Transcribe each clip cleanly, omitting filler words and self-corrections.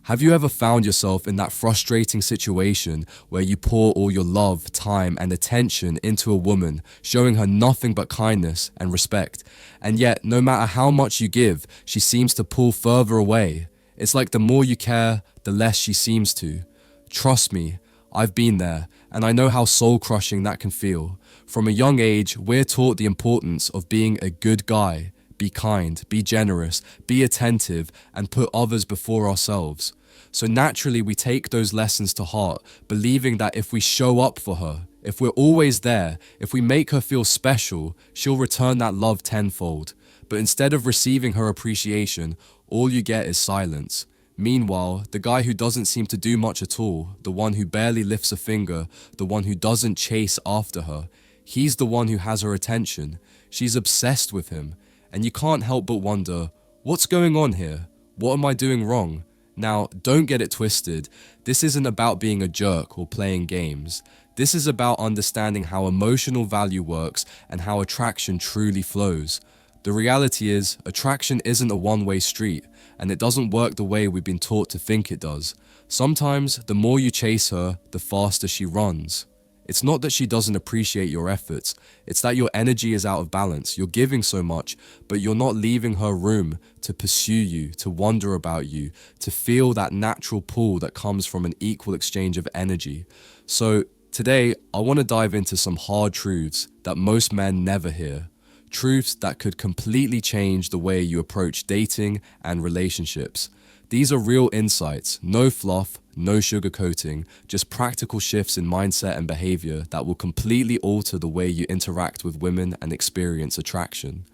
Have you ever found yourself in that frustrating situation where you pour all your love, time, and attention into a woman, showing her nothing but kindness and respect, and yet no matter how much you give, she seems to pull further away? It's like the more you care, the less she seems to. Trust me, I've been there, and I know how soul-crushing that can feel. From a young age, we're taught the importance of being a good guy. Be kind, be generous, be attentive, and put others before ourselves. So naturally we take those lessons to heart, believing that if we show up for her, if we're always there, if we make her feel special, she'll return that love tenfold. But instead of receiving her appreciation, all you get is silence. Meanwhile, the guy who doesn't seem to do much at all, the one who barely lifts a finger, the one who doesn't chase after her, he's the one who has her attention. She's obsessed with him. And you can't help but wonder, what's going on here? What am I doing wrong? Now, don't get it twisted. This isn't about being a jerk or playing games. This is about understanding how emotional value works and how attraction truly flows. The reality is, attraction isn't a one-way street, and it doesn't work the way we've been taught to think it does. Sometimes, the more you chase her, the faster she runs. It's not that she doesn't appreciate your efforts, it's that your energy is out of balance. You're giving so much, but you're not leaving her room to pursue you, to wonder about you, to feel that natural pull that comes from an equal exchange of energy. So today, I want to dive into some hard truths that most men never hear. Truths that could completely change the way you approach dating and relationships. These are real insights, no fluff, no sugarcoating, just practical shifts in mindset and behavior that will completely alter the way you interact with women and experience attraction.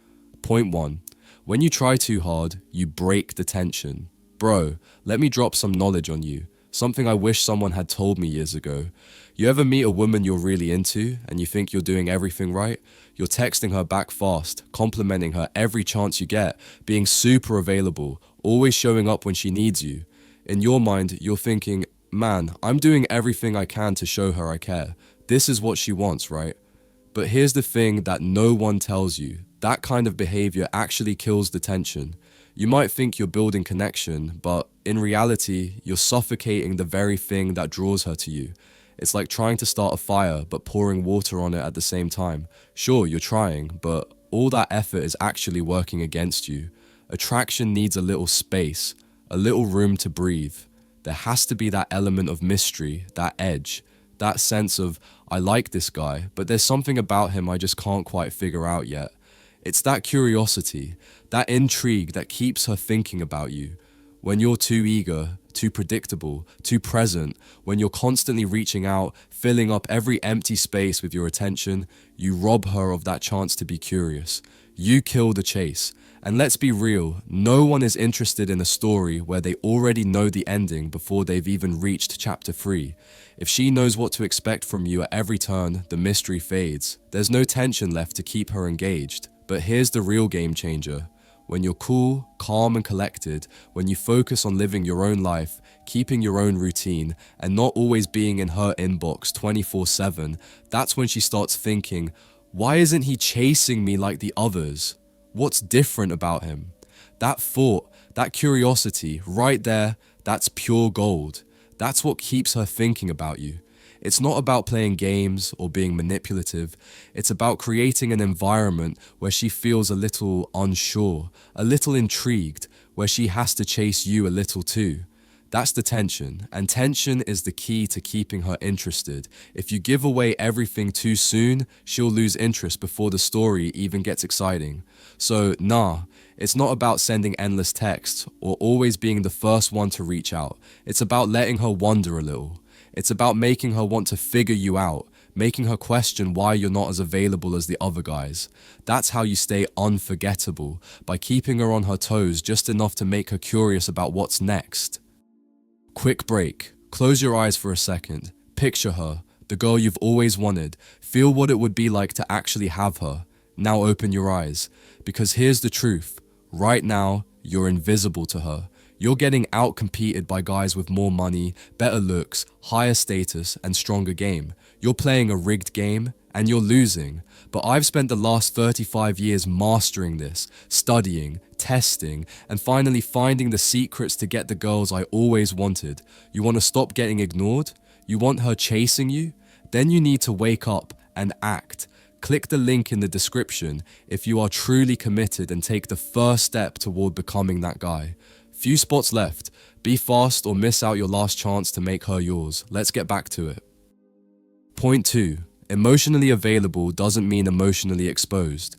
Point 1. When you try too hard, you break the tension. Bro, let me drop some knowledge on you. Something I wish someone had told me years ago. You ever meet a woman you're really into and you think you're doing everything right? You're texting her back fast, complimenting her every chance you get, being super available, always showing up when she needs you. In your mind, you're thinking, man, I'm doing everything I can to show her I care. This is what she wants, right? But here's the thing that no one tells you. That kind of behavior actually kills the tension. You might think you're building connection, but in reality, you're suffocating the very thing that draws her to you. It's like trying to start a fire, but pouring water on it at the same time. Sure, you're trying, but all that effort is actually working against you. Attraction needs a little space, a little room to breathe. There has to be that element of mystery, that edge, that sense of, I like this guy, but there's something about him I just can't quite figure out yet. It's that curiosity, that intrigue that keeps her thinking about you. When you're too eager, too predictable, too present, when you're constantly reaching out, filling up every empty space with your attention, you rob her of that chance to be curious. You kill the chase. And let's be real, no one is interested in a story where they already know the ending before they've even reached chapter 3. If she knows what to expect from you at every turn, the mystery fades. There's no tension left to keep her engaged. But here's the real game changer. When you're cool, calm and collected, when you focus on living your own life, keeping your own routine, and not always being in her inbox 24/7, that's when she starts thinking, why isn't he chasing me like the others? What's different about him? That thought, that curiosity, right there, that's pure gold. That's what keeps her thinking about you. It's not about playing games or being manipulative. It's about creating an environment where she feels a little unsure, a little intrigued, where she has to chase you a little too. That's the tension, and tension is the key to keeping her interested. If you give away everything too soon, she'll lose interest before the story even gets exciting. So, nah, it's not about sending endless texts or always being the first one to reach out. It's about letting her wonder a little. It's about making her want to figure you out, making her question why you're not as available as the other guys. That's how you stay unforgettable, by keeping her on her toes just enough to make her curious about what's next. Quick break. Close your eyes for a second. Picture her, the girl you've always wanted. Feel what it would be like to actually have her. Now open your eyes, because here's the truth. Right now, you're invisible to her. You're getting outcompeted by guys with more money, better looks, higher status, and stronger game. You're playing a rigged game, and you're losing. But I've spent the last 35 years mastering this, studying, testing, and finally finding the secrets to get the girls I always wanted. You want to stop getting ignored? You want her chasing you? Then you need to wake up and act. Click the link in the description if you are truly committed and take the first step toward becoming that guy. Few spots left. Be fast or miss out your last chance to make her yours. Let's get back to it. Point 2. Emotionally available doesn't mean emotionally exposed.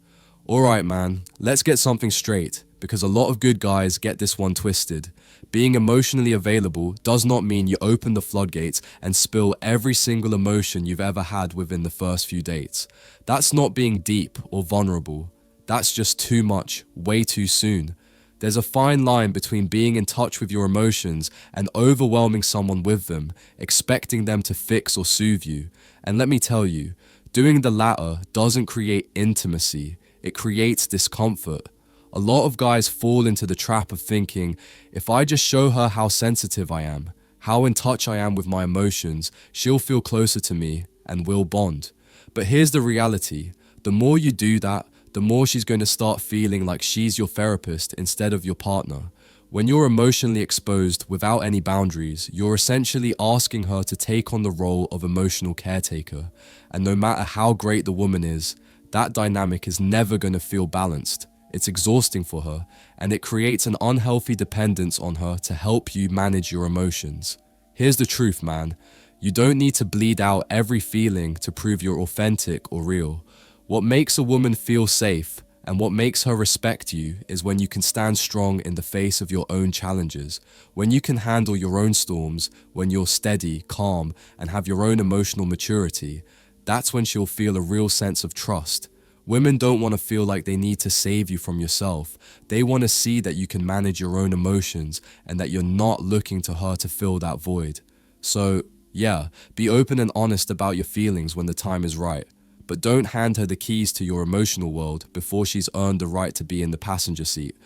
Alright man, let's get something straight, because a lot of good guys get this one twisted. Being emotionally available does not mean you open the floodgates and spill every single emotion you've ever had within the first few dates. That's not being deep or vulnerable. That's just too much, way too soon. There's a fine line between being in touch with your emotions and overwhelming someone with them, expecting them to fix or soothe you. And let me tell you, doing the latter doesn't create intimacy, it creates discomfort. A lot of guys fall into the trap of thinking, if I just show her how sensitive I am, how in touch I am with my emotions, she'll feel closer to me and we'll bond. But here's the reality, the more you do that, the more she's going to start feeling like she's your therapist instead of your partner. When you're emotionally exposed without any boundaries, you're essentially asking her to take on the role of emotional caretaker. And no matter how great the woman is, that dynamic is never going to feel balanced. It's exhausting for her, and it creates an unhealthy dependence on her to help you manage your emotions. Here's the truth, man. You don't need to bleed out every feeling to prove you're authentic or real. What makes a woman feel safe and what makes her respect you is when you can stand strong in the face of your own challenges, when you can handle your own storms, when you're steady, calm, and have your own emotional maturity. That's when she'll feel a real sense of trust. Women don't want to feel like they need to save you from yourself. They want to see that you can manage your own emotions and that you're not looking to her to fill that void. So, yeah, be open and honest about your feelings when the time is right. But don't hand her the keys to your emotional world before she's earned the right to be in the passenger seat.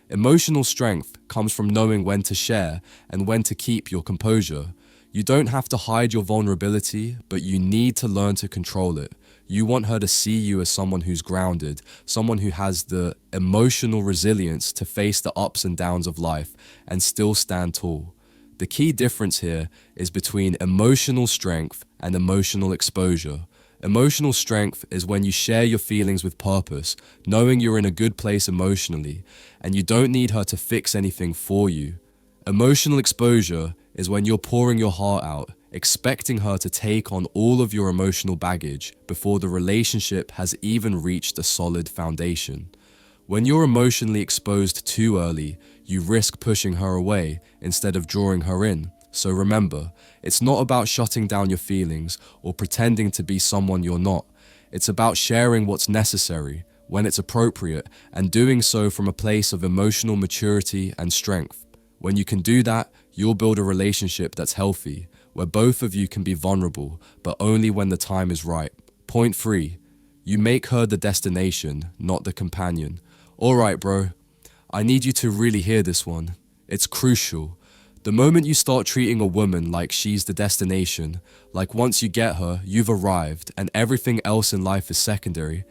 Emotional strength comes from knowing when to share and when to keep your composure. You don't have to hide your vulnerability, but you need to learn to control it. You want her to see you as someone who's grounded, someone who has the emotional resilience to face the ups and downs of life and still stand tall. The key difference here is between emotional strength and emotional exposure. Emotional strength is when you share your feelings with purpose, knowing you're in a good place emotionally, and you don't need her to fix anything for you. Emotional exposure is when you're pouring your heart out, expecting her to take on all of your emotional baggage before the relationship has even reached a solid foundation. When you're emotionally exposed too early, you risk pushing her away instead of drawing her in. So remember, it's not about shutting down your feelings or pretending to be someone you're not. It's about sharing what's necessary, when it's appropriate, and doing so from a place of emotional maturity and strength. When you can do that, you'll build a relationship that's healthy, where both of you can be vulnerable, but only when the time is right. Point 3. You make her the destination, not the companion. Alright bro, I need you to really hear this one. It's crucial. The moment you start treating a woman like she's the destination, like once you get her, you've arrived and everything else in life is secondary,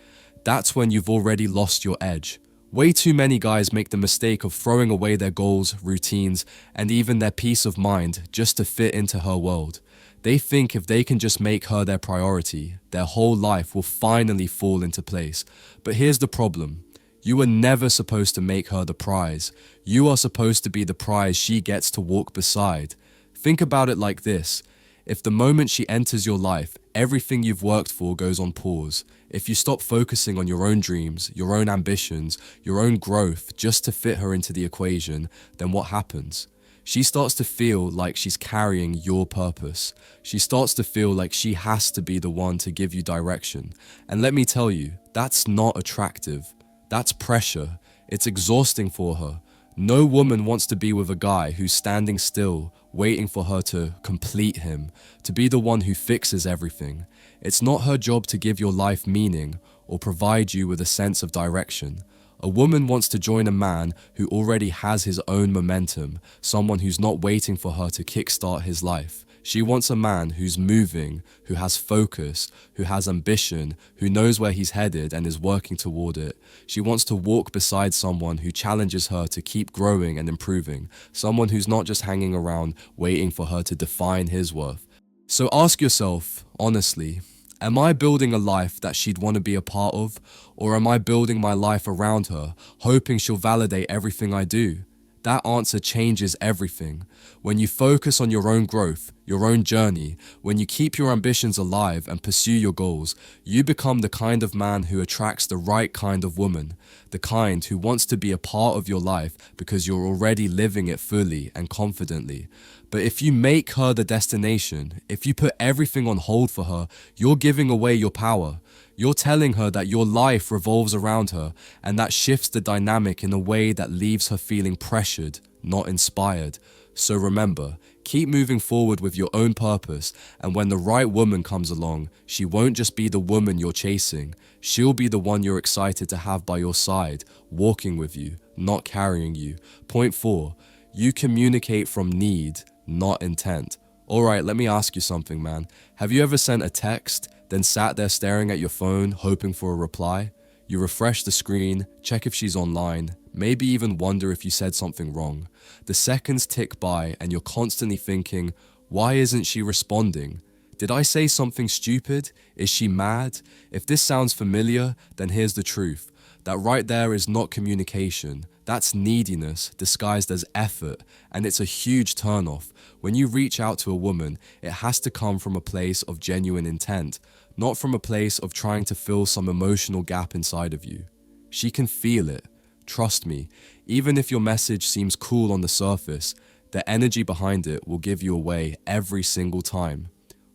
that's when you've already lost your edge. Way too many guys make the mistake of throwing away their goals, routines, and even their peace of mind just to fit into her world. They think if they can just make her their priority, their whole life will finally fall into place. But here's the problem. You were never supposed to make her the prize. You are supposed to be the prize she gets to walk beside. Think about it like this. If the moment she enters your life, everything you've worked for goes on pause, if you stop focusing on your own dreams, your own ambitions, your own growth just to fit her into the equation, then what happens? She starts to feel like she's carrying your purpose. She starts to feel like she has to be the one to give you direction. And let me tell you, that's not attractive. That's pressure. It's exhausting for her. No woman wants to be with a guy who's standing still, waiting for her to complete him, to be the one who fixes everything. It's not her job to give your life meaning or provide you with a sense of direction. A woman wants to join a man who already has his own momentum, someone who's not waiting for her to kickstart his life. She wants a man who's moving, who has focus, who has ambition, who knows where he's headed and is working toward it. She wants to walk beside someone who challenges her to keep growing and improving, someone who's not just hanging around waiting for her to define his worth. So ask yourself, honestly, am I building a life that she'd want to be a part of, or am I building my life around her, hoping she'll validate everything I do? That answer changes everything. When you focus on your own growth, your own journey, when you keep your ambitions alive and pursue your goals, you become the kind of man who attracts the right kind of woman, the kind who wants to be a part of your life because you're already living it fully and confidently. But if you make her the destination, if you put everything on hold for her, you're giving away your power. You're telling her that your life revolves around her, and that shifts the dynamic in a way that leaves her feeling pressured, not inspired. So remember, keep moving forward with your own purpose, and when the right woman comes along, she won't just be the woman you're chasing. She'll be the one you're excited to have by your side, walking with you, not carrying you. Point 4, you communicate from need, not intent. Alright, let me ask you something, man. Have you ever sent a text, then sat there staring at your phone, hoping for a reply? You refresh the screen, check if she's online, maybe even wonder if you said something wrong. The seconds tick by and you're constantly thinking, why isn't she responding? Did I say something stupid? Is she mad? If this sounds familiar, then here's the truth. That right there is not communication. That's neediness disguised as effort, and it's a huge turnoff. When you reach out to a woman, it has to come from a place of genuine intent, not from a place of trying to fill some emotional gap inside of you. She can feel it. Trust me, even if your message seems cool on the surface, the energy behind it will give you away every single time.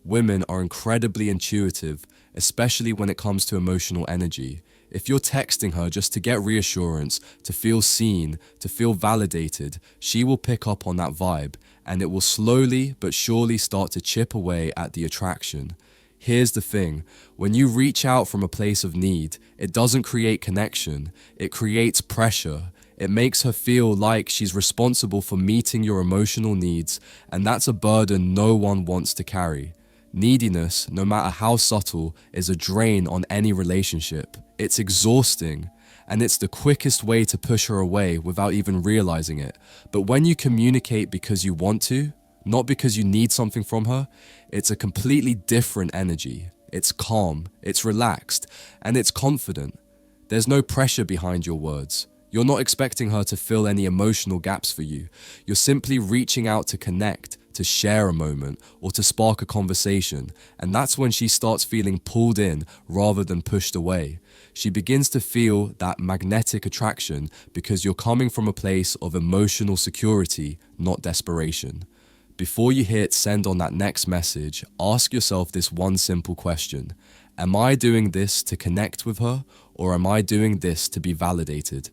Women are incredibly intuitive, especially when it comes to emotional energy. If you're texting her just to get reassurance, to feel seen, to feel validated, she will pick up on that vibe, and it will slowly but surely start to chip away at the attraction. Here's the thing, when you reach out from a place of need, it doesn't create connection, it creates pressure. It makes her feel like she's responsible for meeting your emotional needs, and that's a burden no one wants to carry. Neediness, no matter how subtle, is a drain on any relationship. It's exhausting, and it's the quickest way to push her away without even realizing it. But when you communicate because you want to, not because you need something from her, it's a completely different energy. It's calm, it's relaxed, and it's confident. There's no pressure behind your words. You're not expecting her to fill any emotional gaps for you. You're simply reaching out to connect, to share a moment, or to spark a conversation, and that's when she starts feeling pulled in rather than pushed away. She begins to feel that magnetic attraction because you're coming from a place of emotional security, not desperation. Before you hit send on that next message, ask yourself this one simple question. Am I doing this to connect with her, or am I doing this to be validated?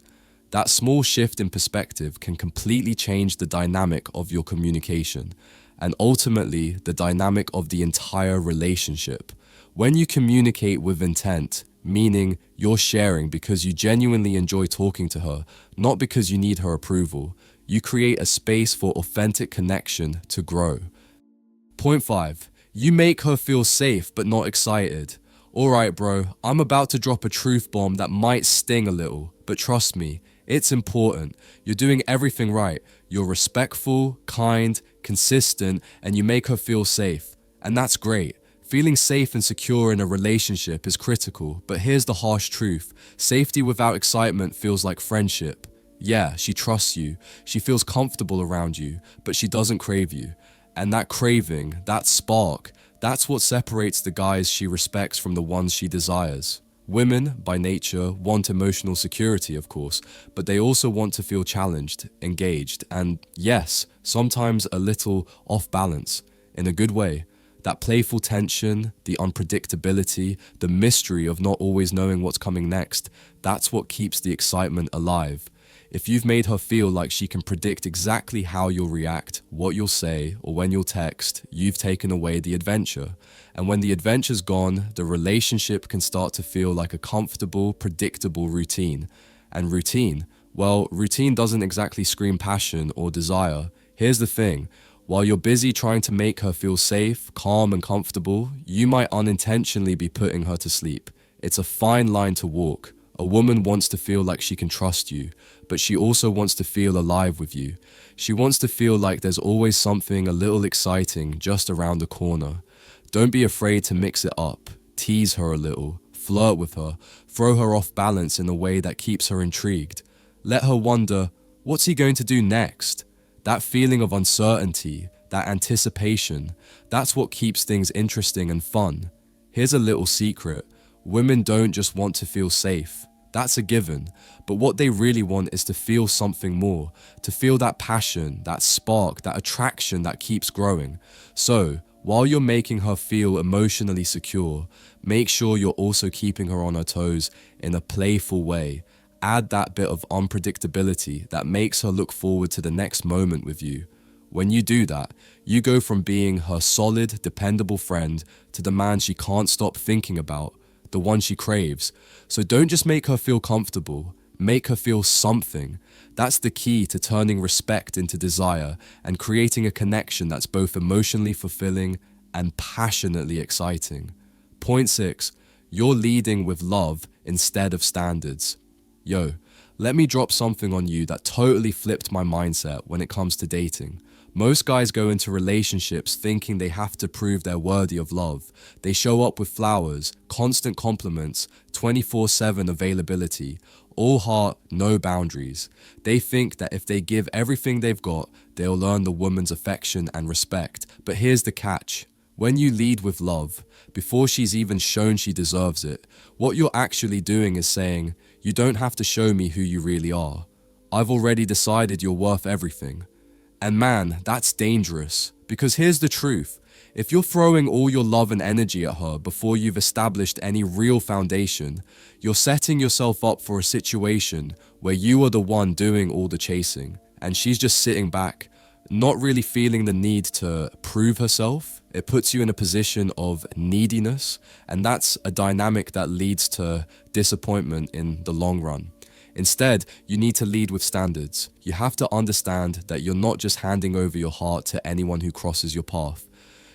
That small shift in perspective can completely change the dynamic of your communication, and ultimately the dynamic of the entire relationship. When you communicate with intent, meaning you're sharing because you genuinely enjoy talking to her, not because you need her approval, you create a space for authentic connection to grow. Point 5. You make her feel safe but not excited. Alright bro, I'm about to drop a truth bomb that might sting a little, but trust me, it's important. You're doing everything right. You're respectful, kind, consistent, and you make her feel safe. And that's great. Feeling safe and secure in a relationship is critical, but here's the harsh truth. Safety without excitement feels like friendship. Yeah, she trusts you. She feels comfortable around you, but she doesn't crave you. And that craving, that spark, that's what separates the guys she respects from the ones she desires. Women, by nature, want emotional security, of course, but they also want to feel challenged, engaged, and yes, sometimes a little off balance, in a good way. That playful tension, the unpredictability, the mystery of not always knowing what's coming next, that's what keeps the excitement alive. If you've made her feel like she can predict exactly how you'll react, what you'll say, or when you'll text, you've taken away the adventure. And when the adventure's gone, the relationship can start to feel like a comfortable, predictable routine. And routine? Well, routine doesn't exactly scream passion or desire. Here's the thing. While you're busy trying to make her feel safe, calm, and comfortable, you might unintentionally be putting her to sleep. It's a fine line to walk. A woman wants to feel like she can trust you, but she also wants to feel alive with you. She wants to feel like there's always something a little exciting just around the corner. Don't be afraid to mix it up. Tease her a little. Flirt with her. Throw her off balance in a way that keeps her intrigued. Let her wonder, what's he going to do next? That feeling of uncertainty, that anticipation, that's what keeps things interesting and fun. Here's a little secret. Women don't just want to feel safe. That's a given. But what they really want is to feel something more, to feel that passion, that spark, that attraction that keeps growing. So, while you're making her feel emotionally secure, make sure you're also keeping her on her toes in a playful way. Add that bit of unpredictability that makes her look forward to the next moment with you. When you do that, you go from being her solid, dependable friend to the man she can't stop thinking about, the one she craves. So don't just make her feel comfortable, make her feel something. That's the key to turning respect into desire and creating a connection that's both emotionally fulfilling and passionately exciting. Point 6. You're leading with love instead of standards. Yo, let me drop something on you that totally flipped my mindset when it comes to dating. Most guys go into relationships thinking they have to prove they're worthy of love. They show up with flowers, constant compliments, 24/7 availability, all heart, no boundaries. They think that if they give everything they've got, they'll earn the woman's affection and respect. But here's the catch. When you lead with love, before she's even shown she deserves it, what you're actually doing is saying, you don't have to show me who you really are. I've already decided you're worth everything. And man, that's dangerous. Because here's the truth. If you're throwing all your love and energy at her before you've established any real foundation, you're setting yourself up for a situation where you are the one doing all the chasing, and she's just sitting back, not really feeling the need to prove herself. It puts you in a position of neediness, and that's a dynamic that leads to disappointment in the long run. Instead, you need to lead with standards. You have to understand that you're not just handing over your heart to anyone who crosses your path.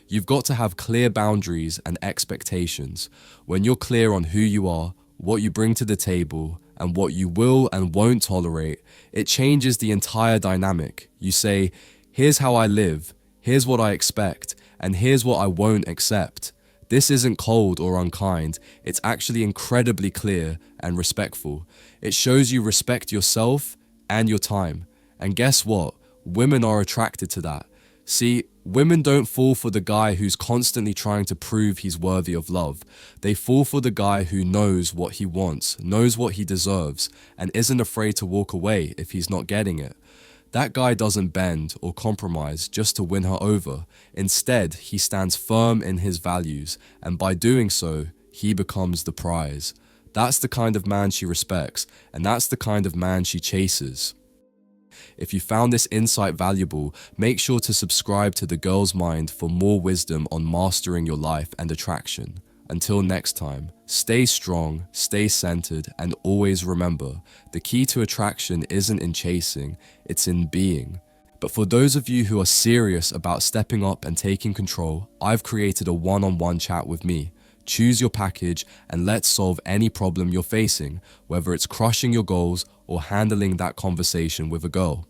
You've got to have clear boundaries and expectations. When you're clear on who you are, what you bring to the table, and what you will and won't tolerate, it changes the entire dynamic. You say, here's how I live, here's what I expect, and here's what I won't accept. This isn't cold or unkind, it's actually incredibly clear and respectful. It shows you respect yourself and your time. And guess what? Women are attracted to that. See, women don't fall for the guy who's constantly trying to prove he's worthy of love. They fall for the guy who knows what he wants, knows what he deserves, and isn't afraid to walk away if he's not getting it. That guy doesn't bend or compromise just to win her over. Instead, he stands firm in his values, and by doing so, he becomes the prize. That's the kind of man she respects, and that's the kind of man she chases. If you found this insight valuable, make sure to subscribe to The Girl's Mind for more wisdom on mastering your life and attraction. Until next time, stay strong, stay centered, and always remember, the key to attraction isn't in chasing, it's in being. But for those of you who are serious about stepping up and taking control, I've created a one-on-one chat with me. Choose your package and let's solve any problem you're facing, whether it's crushing your goals or handling that conversation with a girl.